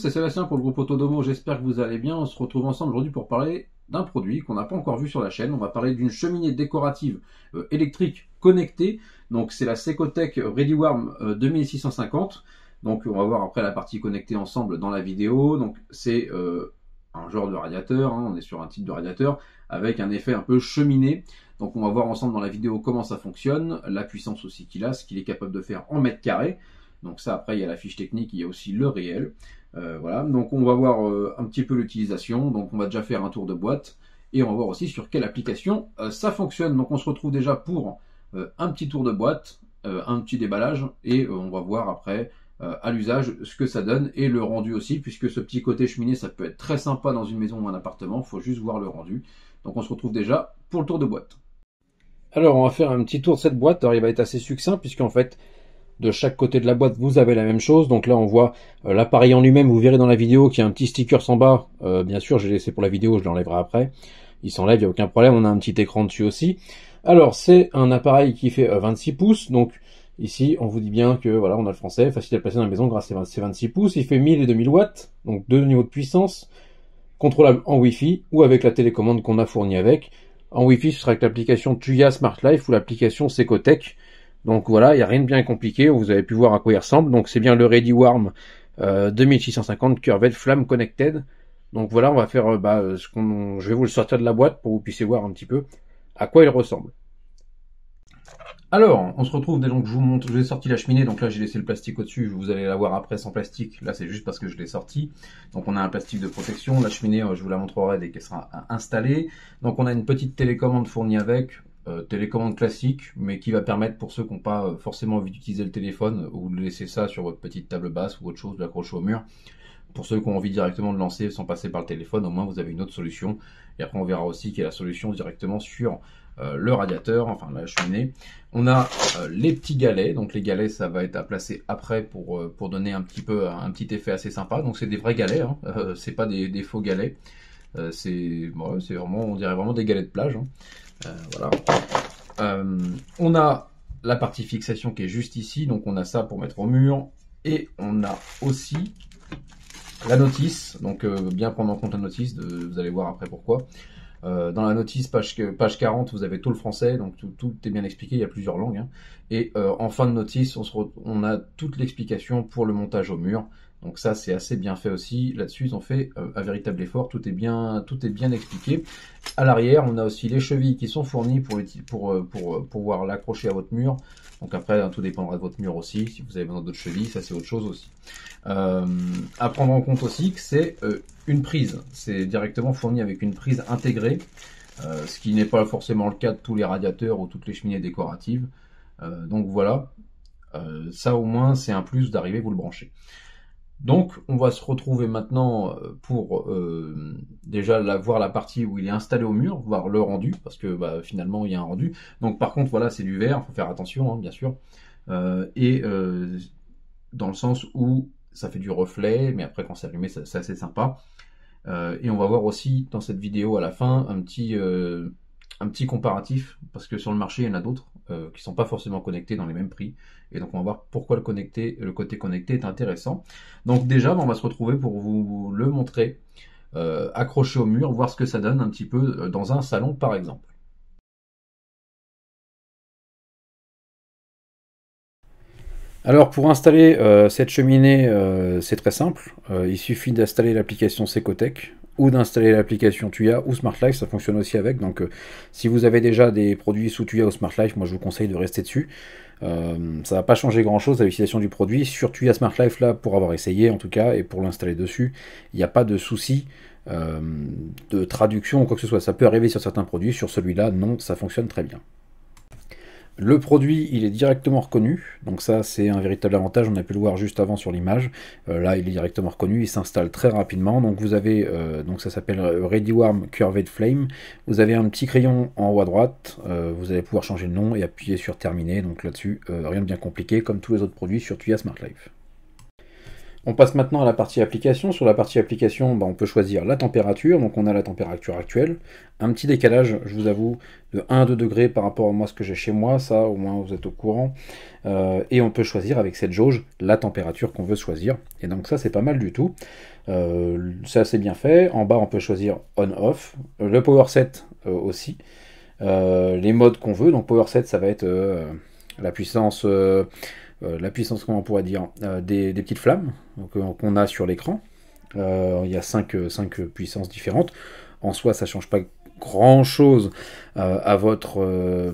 c'est Sébastien pour le groupe Autodomo, j'espère que vous allez bien. On se retrouve ensemble aujourd'hui pour parler d'un produit qu'on n'a pas encore vu sur la chaîne. On va parler d'une cheminée décorative électrique connectée. Donc c'est la Secotech ReadyWarm 2650. Donc on va voir après la partie connectée ensemble dans la vidéo. Donc c'est un genre de radiateur, hein. On est sur un type de radiateur avec un effet un peu cheminée. Donc on va voir ensemble dans la vidéo comment ça fonctionne, la puissance aussi qu'il a, ce qu'il est capable de faire en mètres carrés. Donc ça, après, il y a la fiche technique, il y a aussi le réel. Voilà, donc on va voir un petit peu l'utilisation. Donc on va déjà faire un tour de boîte et on va voir aussi sur quelle application ça fonctionne. Donc on se retrouve déjà pour un petit tour de boîte, un petit déballage et on va voir après à l'usage ce que ça donne et le rendu aussi, puisque ce petit côté cheminée, ça peut être très sympa dans une maison ou un appartement. Il faut juste voir le rendu. Donc on se retrouve déjà pour le tour de boîte. Alors on va faire un petit tour de cette boîte. Alors il va être assez succinct puisqu'en fait, de chaque côté de la boîte, vous avez la même chose. Donc là, on voit l'appareil en lui-même. Vous verrez dans la vidéo qu'il y a un petit sticker en bas. Bien sûr, j'ai laissé pour la vidéo, je l'enlèverai après. Il s'enlève, il n'y a aucun problème. On a un petit écran dessus aussi. Alors, c'est un appareil qui fait 26 pouces. Donc ici, on vous dit bien que voilà, on a le français, facile à placer dans la maison grâce à ces 26 pouces. Il fait 1000 et 2000 watts, donc deux niveaux de puissance, contrôlable en Wi-Fi ou avec la télécommande qu'on a fournie avec. En Wi-Fi, ce sera avec l'application Tuya Smart Life ou l'application Secotech. Donc voilà, il n'y a rien de bien compliqué, vous avez pu voir à quoi il ressemble. Donc c'est bien le ReadyWarm 2650 Curved Flame Connected. Donc voilà, on va faire je vais vous le sortir de la boîte pour que vous puissiez voir un petit peu à quoi il ressemble. Alors, on se retrouve, donc je vous montre, je vous ai sorti la cheminée, donc là j'ai laissé le plastique au-dessus, vous allez la voir après sans plastique, là c'est juste parce que je l'ai sorti. Donc on a un plastique de protection, la cheminée je vous la montrerai dès qu'elle sera installée. Donc on a une petite télécommande fournie avec, télécommande classique, mais qui va permettre pour ceux qui n'ont pas forcément envie d'utiliser le téléphone, ou de laisser ça sur votre petite table basse ou autre chose, de l'accrocher au mur. Pour ceux qui ont envie directement de lancer sans passer par le téléphone, au moins vous avez une autre solution. Et après on verra aussi qu'il y a la solution directement sur le radiateur, enfin la cheminée. On a les petits galets, donc les galets ça va être à placer après pour donner un petit effet assez sympa. Donc c'est des vrais galets, hein. C'est pas des faux galets. C'est vraiment, on dirait vraiment des galets de plage, hein. Voilà. On a la partie fixation qui est juste ici, donc on a ça pour mettre au mur, et on a aussi la notice, donc bien prendre en compte la notice, vous allez voir après pourquoi. Dans la notice, page 40, vous avez tout le français, donc tout est bien expliqué, il y a plusieurs langues, hein. Et en fin de notice, on a toute l'explication pour le montage au mur. Donc ça, c'est assez bien fait aussi. Là-dessus, ils ont fait un véritable effort, tout est bien expliqué. À l'arrière, on a aussi les chevilles qui sont fournies pour pouvoir l'accrocher à votre mur. Donc après, tout dépendra de votre mur aussi. Si vous avez besoin d'autres chevilles, ça c'est autre chose aussi. À prendre en compte aussi que c'est une prise. C'est directement fourni avec une prise intégrée, ce qui n'est pas forcément le cas de tous les radiateurs ou toutes les cheminées décoratives. Donc voilà, ça au moins c'est un plus d'arriver vous le branchez. Donc on va se retrouver maintenant pour déjà voir la partie où il est installé au mur, voir le rendu, parce que finalement il y a un rendu. Donc par contre voilà, c'est du verre, il faut faire attention, hein, bien sûr. Dans le sens où ça fait du reflet, mais après quand c'est allumé c'est assez sympa. Et on va voir aussi dans cette vidéo à la fin un petit comparatif, parce que sur le marché il y en a d'autres qui sont pas forcément connectés dans les mêmes prix, et donc on va voir pourquoi le côté connecté est intéressant. Donc déjà on va se retrouver pour vous le montrer accroché au mur, voir ce que ça donne un petit peu dans un salon par exemple. Alors pour installer cette cheminée, c'est très simple. Il suffit d'installer l'application Secotech ou d'installer l'application Tuya ou Smart Life, ça fonctionne aussi avec. Donc si vous avez déjà des produits sous Tuya ou Smart Life, moi je vous conseille de rester dessus. Ça ne va pas changer grand chose à l'utilisation du produit. Sur Tuya Smart Life, là, pour avoir essayé en tout cas, et pour l'installer dessus, il n'y a pas de souci de traduction ou quoi que ce soit. Ça peut arriver sur certains produits, sur celui-là, non, ça fonctionne très bien. Le produit, il est directement reconnu, donc ça c'est un véritable avantage, on a pu le voir juste avant sur l'image. Là il est directement reconnu, il s'installe très rapidement. Donc vous avez, donc ça s'appelle ReadyWarm Curved Flame. Vous avez un petit crayon en haut à droite, vous allez pouvoir changer le nom et appuyer sur terminer. Donc là-dessus, rien de bien compliqué, comme tous les autres produits sur Tuya Smart Life. On passe maintenant à la partie application. Sur la partie application, on peut choisir la température. Donc on a la température actuelle. Un petit décalage, je vous avoue, de 1 à 2 degrés par rapport à moi, ce que j'ai chez moi. Ça, au moins, vous êtes au courant. Et on peut choisir avec cette jauge la température qu'on veut choisir. Et donc ça, c'est pas mal du tout. C'est assez bien fait. En bas, on peut choisir on-off. Le power set aussi. Les modes qu'on veut. Donc power set, ça va être la puissance... comment on pourrait dire, des petites flammes qu'on a sur l'écran. Il y a 5 puissances différentes. En soi, ça ne change pas grand-chose à votre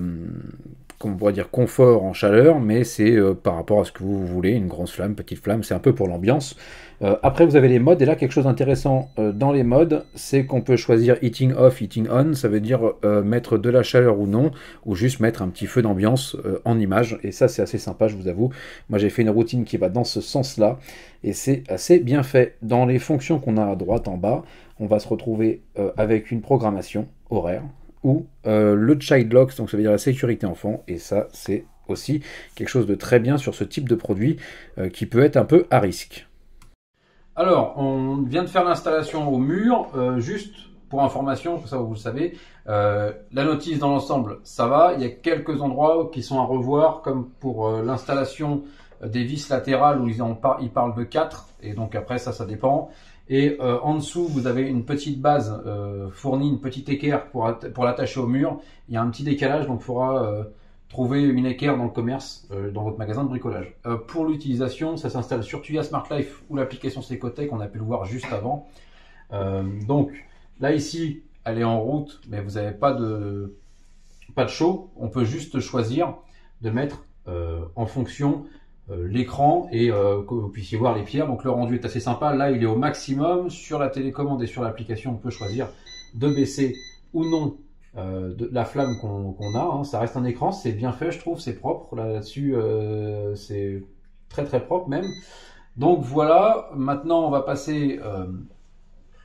comment on pourrait dire, confort en chaleur, mais c'est par rapport à ce que vous voulez, une grosse flamme, petite flamme, c'est un peu pour l'ambiance. Après, vous avez les modes, et là, quelque chose d'intéressant dans les modes, c'est qu'on peut choisir heating off, heating on, ça veut dire mettre de la chaleur ou non, ou juste mettre un petit feu d'ambiance en image, et ça, c'est assez sympa, je vous avoue. Moi, j'ai fait une routine qui va dans ce sens-là, et c'est assez bien fait. Dans les fonctions qu'on a à droite en bas, on va se retrouver avec une programmation horaire, ou le child lock, donc ça veut dire la sécurité enfant, et ça, c'est aussi quelque chose de très bien sur ce type de produit qui peut être un peu à risque. Alors, on vient de faire l'installation au mur, juste pour information, comme ça vous le savez, la notice dans l'ensemble, ça va, il y a quelques endroits qui sont à revoir, comme pour l'installation des vis latérales où ils parlent de 4, et donc après ça dépend. Et en dessous, vous avez une petite base fournie, une petite équerre pour l'attacher au mur. Il y a un petit décalage, donc il faudra trouver une équerre dans le commerce, dans votre magasin de bricolage. Pour l'utilisation, ça s'installe sur Tuya Smart Life ou l'application Secotech, on a pu le voir juste avant. Donc là ici, elle est en route, mais vous n'avez pas de chaud. On peut juste choisir de mettre en fonction l'écran et que vous puissiez voir les pierres. Donc le rendu est assez sympa. Là, il est au maximum. Sur la télécommande et sur l'application, on peut choisir de baisser ou non de la flamme qu'on a. Hein. Ça reste un écran, c'est bien fait, je trouve, c'est propre. Là-dessus, c'est très très propre même. Donc voilà, maintenant on va passer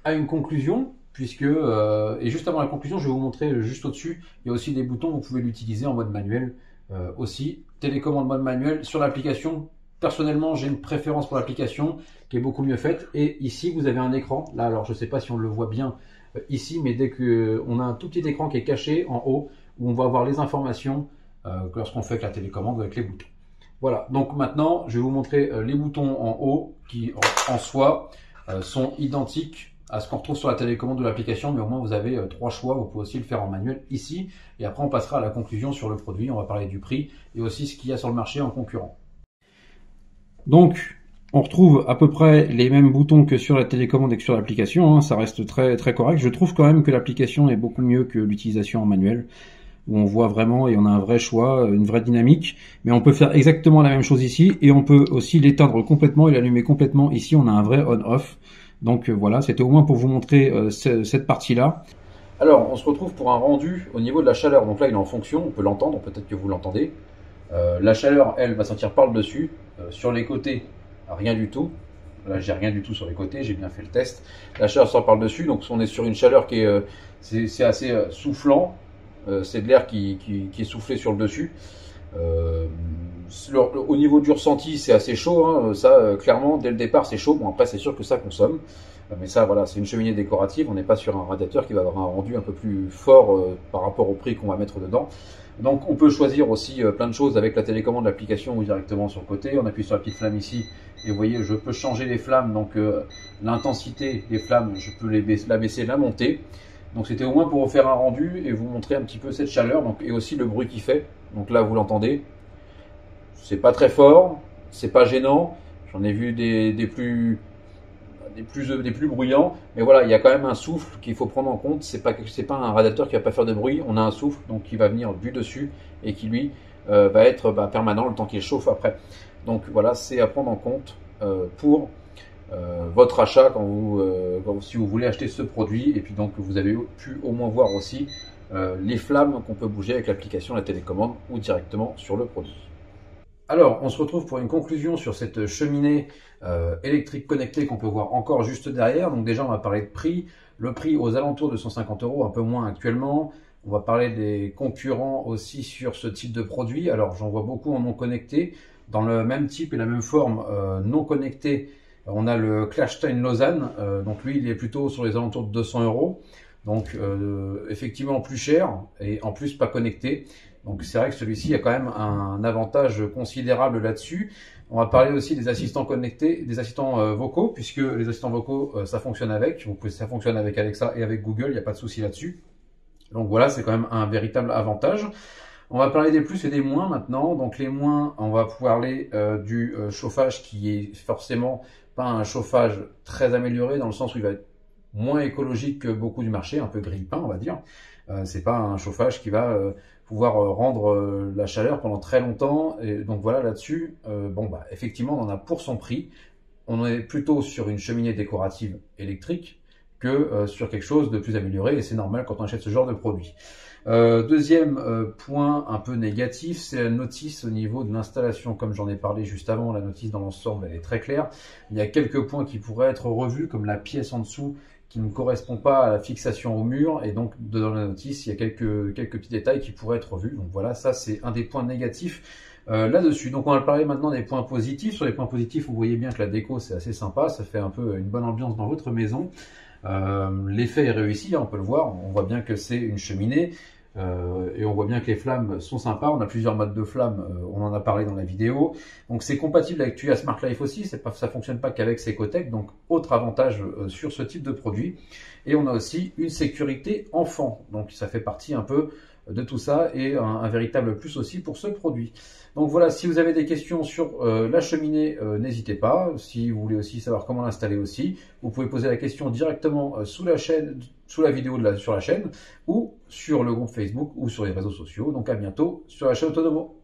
à une conclusion. Puisque, et juste avant la conclusion, je vais vous montrer juste au-dessus, il y a aussi des boutons, vous pouvez l'utiliser en mode manuel aussi. Télécommande mode manuel sur l'application. Personnellement, j'ai une préférence pour l'application qui est beaucoup mieux faite. Et ici, vous avez un écran. Là, alors je ne sais pas si on le voit bien ici, mais dès qu'on a un tout petit écran qui est caché en haut, où on va avoir les informations lorsqu'on fait avec la télécommande avec les boutons. Voilà, donc maintenant, je vais vous montrer les boutons en haut qui, en soi, sont identiques à ce qu'on retrouve sur la télécommande de l'application, mais au moins vous avez 3 choix, vous pouvez aussi le faire en manuel ici, et après on passera à la conclusion sur le produit, on va parler du prix, et aussi ce qu'il y a sur le marché en concurrent. Donc, on retrouve à peu près les mêmes boutons que sur la télécommande et que sur l'application, hein, ça reste très, très correct. Je trouve quand même que l'application est beaucoup mieux que l'utilisation en manuel, où on voit vraiment et on a un vrai choix, une vraie dynamique, mais on peut faire exactement la même chose ici, et on peut aussi l'éteindre complètement et l'allumer complètement. Ici, on a un vrai on-off. Donc voilà, c'était au moins pour vous montrer cette partie-là. Alors, on se retrouve pour un rendu au niveau de la chaleur. Donc là, il est en fonction, on peut l'entendre, peut-être que vous l'entendez. La chaleur, elle, va sortir par le dessus. Sur les côtés, rien du tout. Là, j'ai rien du tout sur les côtés, j'ai bien fait le test. La chaleur sort par le dessus, donc on est sur une chaleur qui est, c'est assez soufflant. C'est de l'air qui est soufflé sur le dessus. Au niveau du ressenti, c'est assez chaud, hein, ça clairement dès le départ c'est chaud. Bon, après c'est sûr que ça consomme, mais ça voilà, c'est une cheminée décorative, on n'est pas sur un radiateur qui va avoir un rendu un peu plus fort par rapport au prix qu'on va mettre dedans. Donc on peut choisir aussi plein de choses avec la télécommande de l'application ou directement sur le côté. On appuie sur la petite flamme ici et vous voyez, je peux changer les flammes, donc l'intensité des flammes, je peux la baisser, la monter. Donc c'était au moins pour vous faire un rendu et vous montrer un petit peu cette chaleur, donc, et aussi le bruit qu'il fait. Donc là vous l'entendez. C'est pas très fort, c'est pas gênant. J'en ai vu des plus bruyants, mais voilà, il y a quand même un souffle qu'il faut prendre en compte. C'est pas un radiateur qui va pas faire de bruit. On a un souffle donc qui va venir du dessus et qui lui va être permanent le temps qu'il chauffe après. Donc voilà, c'est à prendre en compte pour votre achat si vous voulez acheter ce produit. Et puis donc vous avez pu au moins voir aussi les flammes qu'on peut bouger avec l'application, la télécommande ou directement sur le produit. Alors, on se retrouve pour une conclusion sur cette cheminée électrique connectée qu'on peut voir encore juste derrière. Donc déjà, on va parler de prix. Le prix aux alentours de 150 €, un peu moins actuellement. On va parler des concurrents aussi sur ce type de produit. Alors, j'en vois beaucoup en non connecté. Dans le même type et la même forme non connecté, On a le Kleinstein Lausanne, donc lui il est plutôt sur les alentours de 200 €. Donc effectivement plus cher et en plus pas connecté. Donc c'est vrai que celui-ci a quand même un avantage considérable là-dessus. On va parler aussi des assistants connectés, des assistants vocaux, puisque les assistants vocaux ça fonctionne avec. Ça fonctionne avec Alexa et avec Google, il n'y a pas de souci là-dessus. Donc voilà, c'est quand même un véritable avantage. On va parler des plus et des moins maintenant. Donc les moins, on va parler du chauffage qui est forcément pas un chauffage très amélioré dans le sens où il va être moins écologique que beaucoup du marché, un peu grille-pain on va dire. C'est pas un chauffage qui va pouvoir rendre la chaleur pendant très longtemps. Et donc voilà là-dessus, effectivement on en a pour son prix. On est plutôt sur une cheminée décorative électrique que sur quelque chose de plus amélioré et c'est normal quand on achète ce genre de produit. Deuxième point un peu négatif, c'est la notice au niveau de l'installation. Comme j'en ai parlé juste avant, la notice dans l'ensemble elle est très claire. Il y a quelques points qui pourraient être revus, comme la pièce en dessous qui ne correspond pas à la fixation au mur, et donc dans la notice il y a quelques petits détails qui pourraient être revus. Donc voilà, ça c'est un des points négatifs là-dessus. Donc on va parler maintenant des points positifs. Sur les points positifs, vous voyez bien que la déco c'est assez sympa, ça fait un peu une bonne ambiance dans votre maison. L'effet est réussi, hein, on peut le voir, on voit bien que c'est une cheminée et on voit bien que les flammes sont sympas. On a plusieurs modes de flammes, on en a parlé dans la vidéo. Donc c'est compatible avec Tuya Smart Life aussi, ça fonctionne pas qu'avec Secotech, donc autre avantage sur ce type de produit. Et on a aussi une sécurité enfant, donc ça fait partie un peu de tout ça et un véritable plus aussi pour ce produit. Donc voilà, si vous avez des questions sur la cheminée, n'hésitez pas. Si vous voulez aussi savoir comment l'installer aussi, vous pouvez poser la question directement sous la chaîne, sous la vidéo sur la chaîne, ou sur le groupe Facebook ou sur les réseaux sociaux. Donc à bientôt sur la chaîne Autonomo.